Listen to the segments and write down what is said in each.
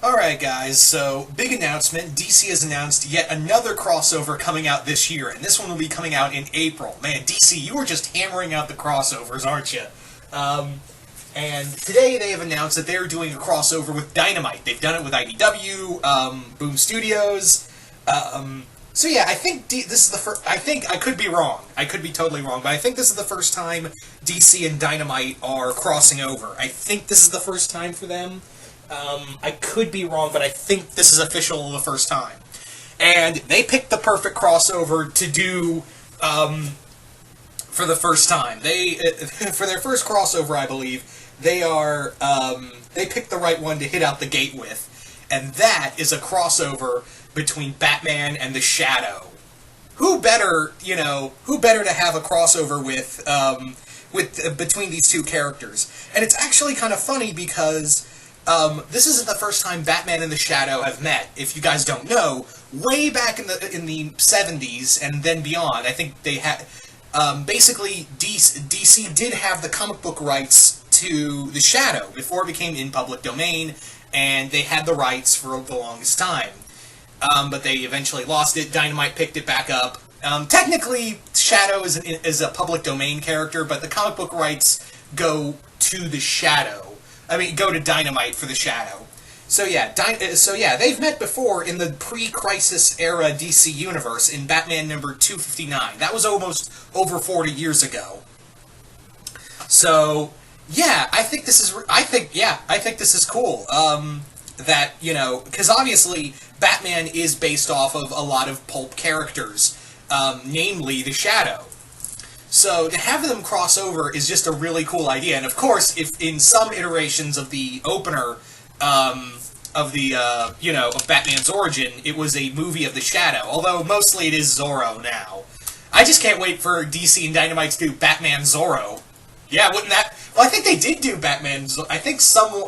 Alright guys, so big announcement. DC has announced yet another crossover coming out this year, and this one will be coming out in April. Man, DC, you are just hammering out the crossovers, aren't you? And today they have announced that they're doing a crossover with Dynamite. They've done it with IDW, Boom Studios. So yeah, I think this is the first. I think I could be wrong. I could be totally wrong, but I think this is the first time DC and Dynamite are crossing over. I think this is the first time for them. I could be wrong, but I think this is official the first time. And they picked the perfect crossover to do for the first time. They for their first crossover, I believe, they picked the right one to hit out the gate with, and that is a crossover between Batman and the Shadow. Who better to have a crossover with between these two characters? And it's actually kind of funny because this isn't the first time Batman and the Shadow have met. If you guys don't know, way back in the 70s and then beyond, I think they had basically DC did have the comic book rights to the Shadow before it became in public domain, and they had the rights for the longest time. But they eventually lost it. Dynamite picked it back up. Technically, Shadow is a public domain character, but the comic book rights go to the Shadow. Go to Dynamite for the Shadow. So yeah, they've met before in the pre-Crisis era DC universe in Batman number 259. That was almost over 40 years ago. So yeah, I think this is cool. That because obviously Batman is based off of a lot of pulp characters, namely the Shadow. So to have them cross over is just a really cool idea, and of course, if in some iterations of the opener of Batman's origin, it was a movie of the Shadow. Although mostly it is Zorro now. I just can't wait for DC and Dynamite to do Batman Zorro. Yeah, wouldn't that? Well, I think they did do Batman. I think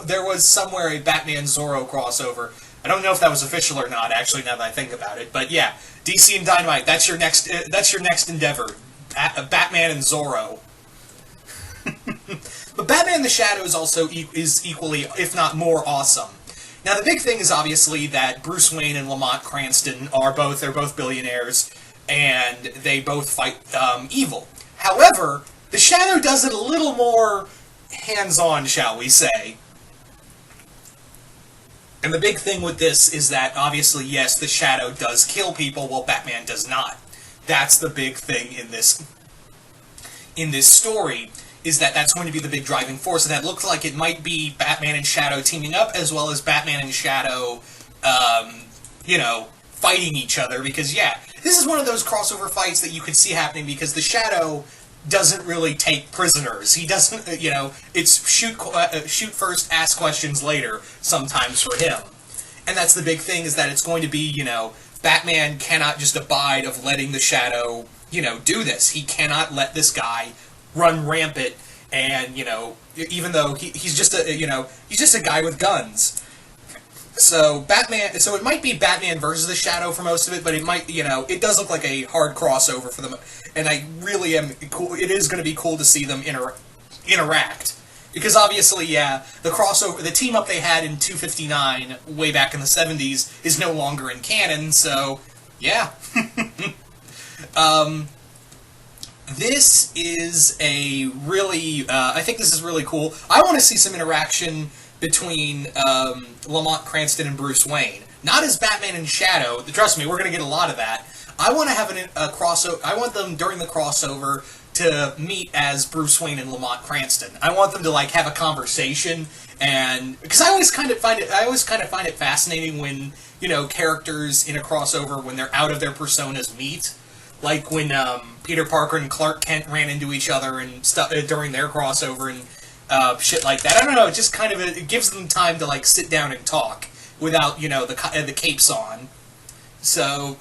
there was somewhere a Batman Zorro crossover. I don't know if that was official or not. Actually, now that I think about it, but yeah, DC and Dynamite. That's your next endeavor. Batman and Zorro. But Batman and the Shadow is also equally, if not more, awesome. Now the big thing is obviously that Bruce Wayne and Lamont Cranston they're both billionaires, and they both fight evil. However, the Shadow does it a little more hands-on, shall we say. And the big thing with this is that, obviously, yes, the Shadow does kill people, while Batman does not. That's the big thing in this story, is that that's going to be the big driving force, and that looks like it might be Batman and Shadow teaming up, as well as Batman and Shadow, fighting each other, because, yeah, this is one of those crossover fights that you could see happening, because the Shadow doesn't really take prisoners. He doesn't, it's shoot first, ask questions later, sometimes for him. And that's the big thing, is that it's going to be, Batman cannot just abide of letting the Shadow, do this. He cannot let this guy run rampant, and, even though he's just a guy with guns. So it might be Batman versus the Shadow for most of it, but it might, it does look like a hard crossover for them, and I really am cool. It is going to be cool to see them interact. Because obviously, yeah, the team up they had in 259 way back in the 70s is no longer in canon, so yeah. This is a really, I think this is really cool. I want to see some interaction between Lamont Cranston and Bruce Wayne. Not as Batman and Shadow. Trust me, we're going to get a lot of that. I want to have a crossover. I want them during the crossover to meet as Bruce Wayne and Lamont Cranston. I want them to have a conversation, and because I always kind of find it fascinating when characters in a crossover, when they're out of their personas, meet. Like when Peter Parker and Clark Kent ran into each other and stuff during their crossover and shit like that. I don't know. It just kind of it gives them time to sit down and talk without the capes on. So.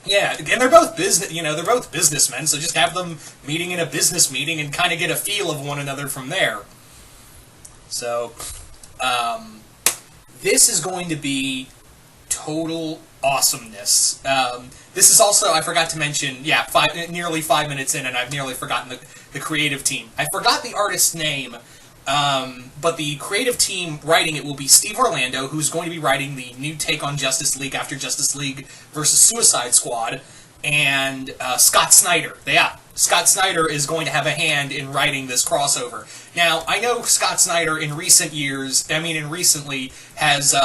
Yeah, and they're both businessmen, so just have them meeting in a business meeting and kind of get a feel of one another from there. So, this is going to be total awesomeness. This is also, I forgot to mention, nearly 5 minutes in, and I've nearly forgotten the creative team. I forgot the artist's name, But the creative team writing it will be Steve Orlando, who's going to be writing the new take on Justice League after Justice League versus Suicide Squad, and Scott Snyder. Yeah, Scott Snyder is going to have a hand in writing this crossover. Now, I know Scott Snyder in recently has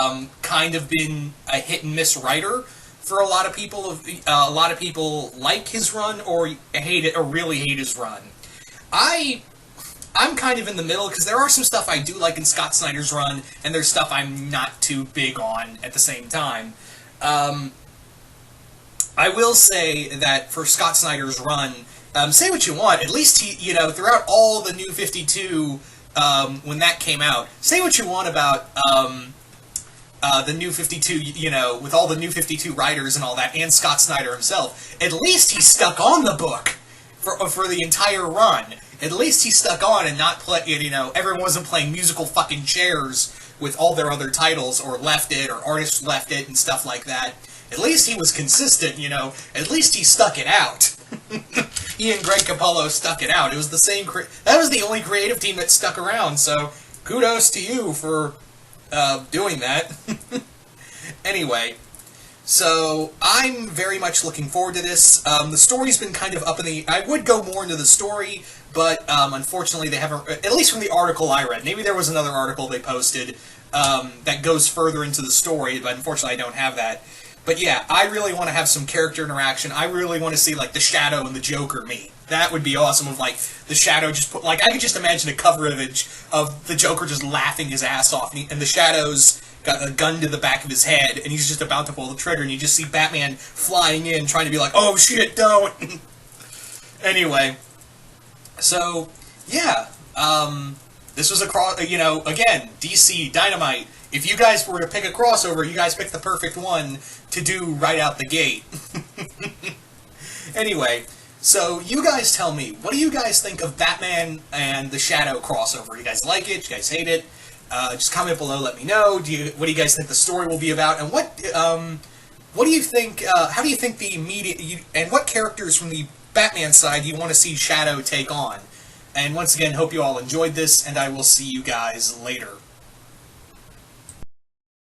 kind of been a hit and miss writer for a lot of people. A lot of people like his run or hate it or really hate his run. I'm kind of in the middle, because there are some stuff I do like in Scott Snyder's run, and there's stuff I'm not too big on at the same time. I will say that for Scott Snyder's run, say what you want, at least he, throughout all the New 52, when that came out, say what you want about the New 52, with all the New 52 writers and all that, and Scott Snyder himself, at least he stuck on the book for the entire run. At least he stuck on and not play, everyone wasn't playing musical fucking chairs with all their other titles, or left it, or artists left it, and stuff like that. At least he was consistent, At least he stuck it out. He and Greg Capullo stuck it out. It was the same, that was the only creative team that stuck around, so kudos to you for doing that. Anyway. So, I'm very much looking forward to this. The story's been kind of up in the... I would go more into the story, but unfortunately they haven't... At least from the article I read. Maybe there was another article they posted that goes further into the story, but unfortunately I don't have that. But yeah, I really want to have some character interaction. I really want to see, like, the Shadow and the Joker meet. That would be awesome if, like, the Shadow just put... Like, I could just imagine a cover image of the Joker just laughing his ass off, and the Shadow's got a gun to the back of his head, and he's just about to pull the trigger, and you just see Batman flying in, trying to be like, oh shit, don't! Anyway, so, yeah, this was again, DC, Dynamite. If you guys were to pick a crossover, you guys picked the perfect one to do right out the gate. Anyway, so you guys tell me, what do you guys think of Batman and the Shadow crossover? You guys like it? You guys hate it? Just comment below, let me know. What do you guys think the story will be about? And what do you think, how do you think the media, and what characters from the Batman side do you want to see Shadow take on? And once again, hope you all enjoyed this, and I will see you guys later.